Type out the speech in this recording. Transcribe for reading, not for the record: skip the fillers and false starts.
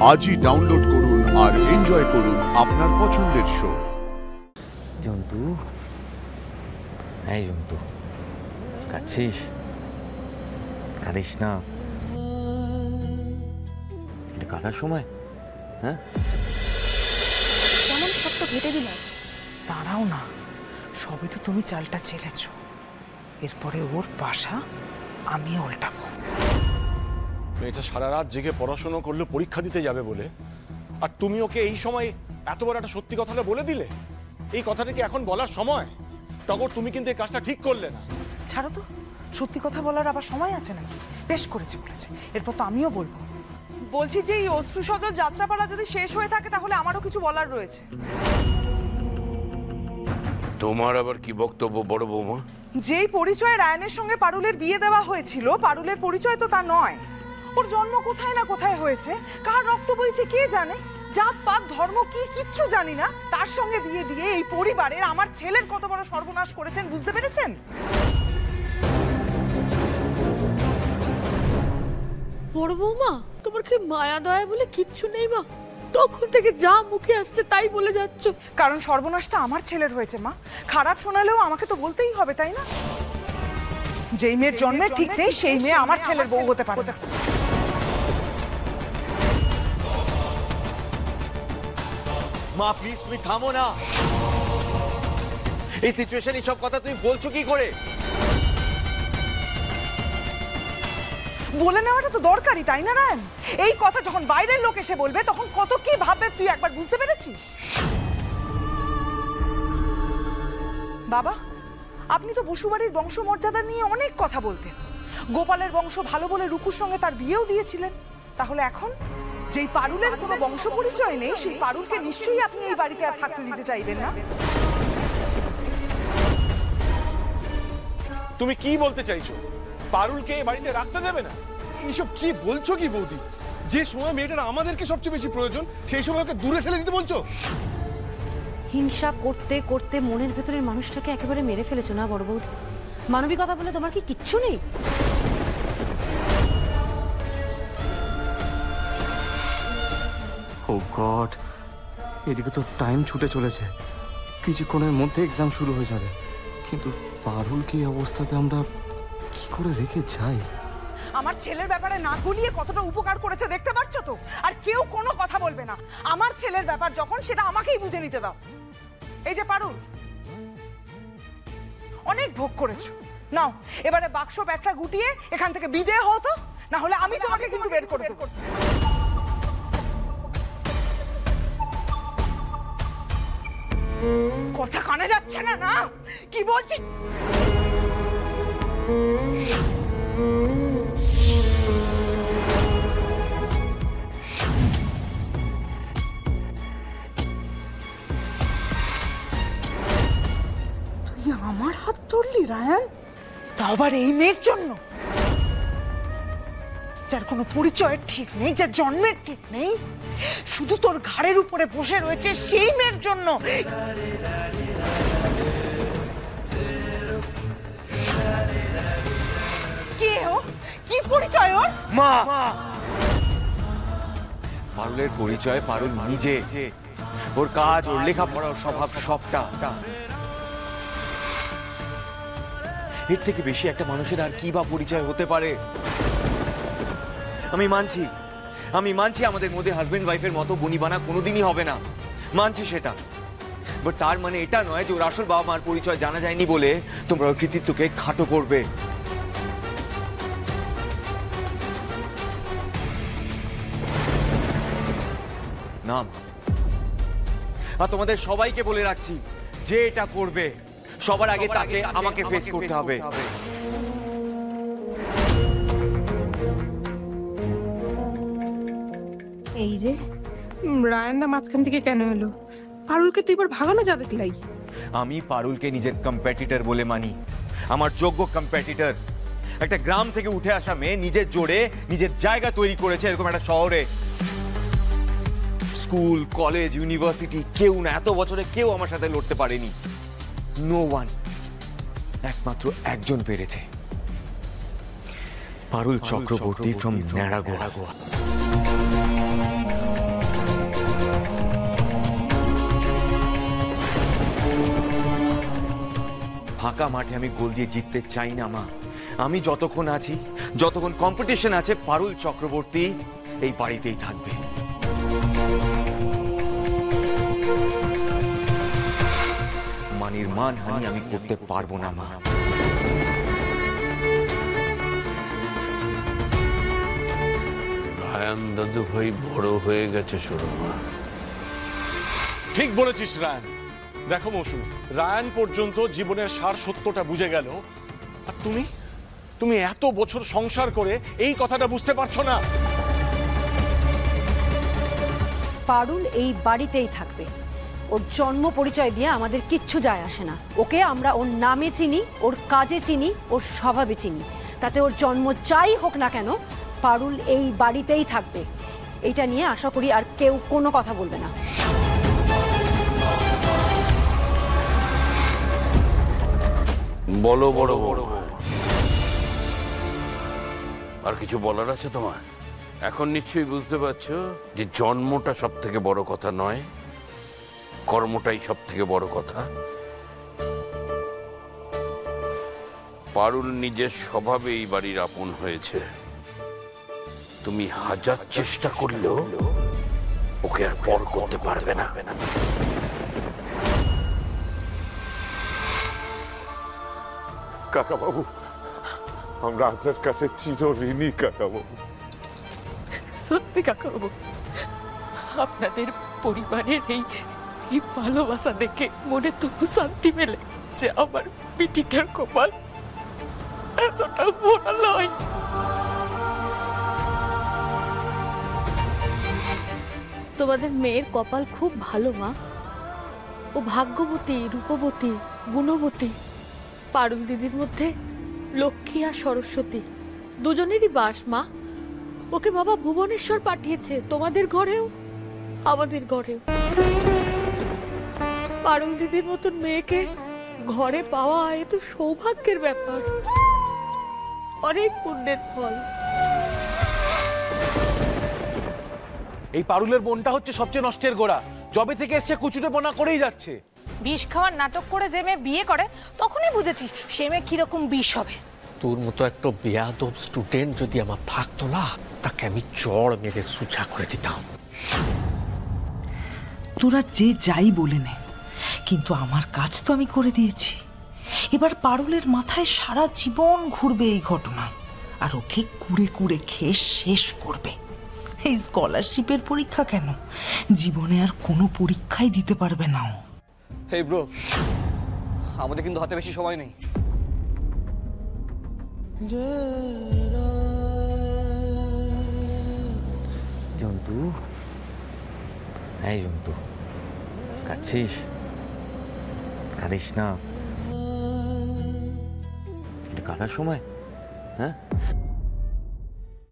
আজই ডাউনলোড করুন আর এনজয় করুন আপনার পছন্দের শো। জন্তু, এই জন্তু, কাঁদছিস? কাঁদিস না, এটা কাঁদার সময়। হ্যাঁ, কেমন সত্য ঘেটে দিলাম। দাঁড়াও না, সবই তো তুমি চালটা চেলেছ, এরপরে ওর বাসা আমি উল্টাবো। মেয়েটা সারা রাত জেগে পড়াশোনা করলে পরীক্ষা দিতে যাবে বলে, আর তুমি ওকে এই সময় এত বড় একটা সত্যি কথাটা বলে দিলে। এই কথাটা কি এখন বলার সময়? টগর, তুমি কিন্তু এই কাজটা ঠিক করলে না। ছাড়ো তো, সত্যি কথা বলার আবার সময় আছে নাকি? বেশ করেছে বলেছে, এরপর তো আমিও বলবো। বলছি যে এই অশ্রুসদর যাত্রাপালা যদি শেষ হয়ে থাকে তাহলে আমারও কিছু বলার রয়েছে। তোমার আবার কি বক্তব্য বড় বৌমা? যেই পরিচয়ে রায়ানের সঙ্গে পারুলের বিয়ে দেওয়া হয়েছিল, পারুলের পরিচয় তো তা নয়। ওর জন্ম কোথায় না কোথায় হয়েছে, কার রক্ত বইছে কে জানে, জাত পাত ধর্ম কি কিচ্ছু জানি না, তার সঙ্গে বিয়ে দিয়ে এই পরিবারের আমার ছেলের কত বড় সর্বনাশ করেছেন বুঝতে পেরেছেন? বড় বৌমা, তোমার কি মায়া দয়া বলে কিচ্ছু নেই মা? তখন থেকে যা মুখে আসছে তাই বলে যাচ্ছ। কারণ সর্বনাশটা আমার ছেলের হয়েছে মা। খারাপ শোনালেও আমাকে তো বলতেই হবে, তাই না? যেই মেয়ের জন্মের ঠিক নেই সেই মেয়ে আমার ছেলের বউ হতে পারে না। মা প্লিজ তুমি থামো না। এই সিচুয়েশন, এই সব কথা তুমি বলছো কি করে? বলে নেওয়াটা তো দরকারি, তাই না রায়ন? এই কথা যখন বাইরের লোক এসে বলবে তখন কত কি ভাববে তুই একবার বুঝতে পেরেছিস? বাবা, আপনি তো বসুবাড়ির বংশমর্যাদা নিয়ে অনেক কথা বলতেন। গোপালের বংশ ভালো বলে রুকুর সঙ্গে তার বিয়েও দিয়েছিলেন। তাহলে এখন যেই পারুলের কোনো বংশ পরিচয় নেই, সেই পারুলকে নিশ্চয়ই আপনি এই বাড়িতে আর থাকতে দিতে চাইবেন না। তুমি কি বলতে চাইছো? পারুলকে এই বাড়িতে রাখতে দেবে না? এইসব কি বলছো কি বৌদি? যে সময় মেয়েটার আমাদেরকে সবচেয়ে বেশি প্রয়োজন, সেই সময় ওকে দূরে ফেলে দিতে বলছো? হিংসা করতে করতে মনের ভেতরের মানুষটাকে একেবারে মেরে ফেলেছো না বড় বৌদি? মানবিকতা বলে তোমার কি কিচ্ছু নেই? ও গড, এদিকে তো টাইম ছুটে চলেছে, কিছুক্ষণের মধ্যে এক্সাম শুরু হয়ে যাবে। কিন্তু পারুল কি অবস্থাতে আমরা কি করে রেখে যাই? আমার ছেলের ব্যাপারে না গুলিয়ে কতটা উপকার করেছে দেখতে পাচ্ছ তো? আর কেউ কোনো কথা বলবে না। আমার ছেলের ব্যাপার যখন, সেটা আমাকেই বুঝে নিতে দাও। এই যে পারুল, অনেক ভোগ করেছো, নাও এবারে বাক্স ব্যাগটা গুটিয়ে এখান থেকে বিদেয় হতো, না হলে আমি তোমাকে কিন্তু বের করে দেব। কথা কানে যাচ্ছে না? না কি বলছি? তুই আমার হাত ধরলি রায়ান? তাও আবার এই মেয়ের জন্য, যার কোনো পরিচয়ের ঠিক নেই, যার জন্মের ঠিক নেই, শুধু তোর ঘাড়ের উপরে বসে রয়েছে সেই মেয়ের জন্য। কে ও? কি পরিচয় ওর? মা, পারুলের পরিচয় পারুল নিজে, ওর কাজ, ওর লেখাপড়া, ওর স্বভাব, সবটা। এর থেকে বেশি একটা মানুষের আর কি বা পরিচয় হতে পারে? আমি মানছি আমাদের মধ্যে হাজবেন্ড ওয়াইফের মতো বনিবানা কোনোদিনই হবে না, মানছি সেটা। বাট তার মানে এটা নয় যে ওর আসল বাবা মার পরিচয় জানা যায়নি বলে তোমরা ওর কৃতিত্বকে খাটো করবে। না, আর তোমাদের সবাইকে বলে রাখছি, যে এটা করবে সবার আগে তাকে আমাকে ফেস করতে হবে। এই রে, রায়ানদা মাঝখান থেকে কেন এলো? পারুলকে তুই এবার ভাগানো যাবে কিলাই? আমি পারুলকে নিজের কম্পিটিটর বলে মানি, আমার যোগ্য কম্পিটিটর। একটা গ্রাম থেকে উঠে আসা মেয়ে নিজের জোরে নিজের জায়গা তৈরি করেছে এরকম একটা শহরে। স্কুল, কলেজ, ইউনিভার্সিটি, কেউ না, এত বছরে কেউ আমার সাথে লড়তে পারেনি। নো ওয়ান, একমাত্র একজন পেরেছে, পারুল চক্রবর্তী ফ্রম নারাগোয়া। ফাঁকা মাঠে আমি গোল দিয়ে জিততে চাই না মা। আমি যতক্ষণ আছি, যতক্ষণ কম্পিটিশন আছে, পারুল চক্রবর্তী এই বাড়িতেই থাকবে। মানির মানহানি আমি করতে পারবো না মা। রায়ান দাদু ভাই বড় হয়ে গেছে সুরমা। ঠিক বলেছিস রায়ান। দেখো মৌসুমী, রায়ান পর্যন্ত জীবনের সার সত্যটা বুঝে গেল, আর তুমি এত বছর সংসার করে এই কথাটা বুঝতে পারছো না। পারুল এই বাড়িতেই থাকবে। ওর জন্ম পরিচয় দিয়ে আমাদের কিচ্ছু যায় আসে না। ওকে আমরা ওর নামে চিনি, ওর কাজে চিনি, ওর স্বভাবে চিনি। তাতে ওর জন্ম যাই হোক না কেন, পারুল এই বাড়িতেই থাকবে। এটা নিয়ে আশা করি আর কেউ কোনো কথা বলবে না। বলো বড় বড়, আর কিছু বলার আছে তোমার? এখন নিশ্চয়ই বুঝতে পারছো যে জন্মটা সব থেকে বড় কথা নয়, কর্মটাই সব থেকে বড় কথা। পারুল নিজের স্বভাবে এই বাড়ির আপন হয়েছে। তুমি হাজার চেষ্টা করলেও ওকে আর পর করতে পারবে না। কাকাবাবু, আমরা আপনার কাছে চিরঋণী কাকাবাবু। সত্যি কাকাবাবু, আপনাদের পরিবারের এই ভালোবাসা দেখে মনে তবু শান্তি মেলে যে আমার পিটিটার কপাল এতটা মোটা নয়। তোমাদের মেয়ের কপাল খুব ভালো মা। ও ভাগ্যবতী, রূপবতী, গুণবতী। পারুল দিদির মধ্যে লক্ষ্মী আর সরস্বতী দুজনেরই বাস মা। ওকে বাবা ভুবনেশ্বর পাঠিয়েছে, তোমাদের ঘরেও আমাদের ঘরেও। পারুল দিদির মতন মেয়েকে ঘরে পাওয়া এ তো সৌভাগ্যের ব্যাপার, অনেক পুণ্যের ফল। এই পারুলের বোনটা হচ্ছে সবচেয়ে নষ্টের গোড়া। জবে থেকে এসছে কুচুটেপনা করেই যাচ্ছে। বিষ খাওয়ার নাটক করে যে মেয়ে বিয়ে করে তখনই বুঝেছিস সে মেয়ে কিরকম বিষ হবে। তোর মতো একটা বেয়াদব স্টুডেন্ট যদি আমার থাকতো না, তাকে আমি চড় মেরে সুচা করে দিতাম। তোরা যে যাই বলে নে, কিন্তু আমার কাজ তো আমি করে দিয়েছি। এবার পারুলের মাথায় সারা জীবন ঘুরবে এই ঘটনা, আর ওকে কুড়ে কুড়ে খেয়ে শেষ করবে। এই স্কলারশিপের পরীক্ষা কেন, জীবনে আর কোনো পরীক্ষাই দিতে পারবে না ও। হেই ব্রো, আমাদের কিন্তু হাতে বেশি সময় নেই। জন্তু, এই জন্তু, কাঁদছিস? কাঁদিস না, এটা কাঁদার সময়? হ্যাঁ,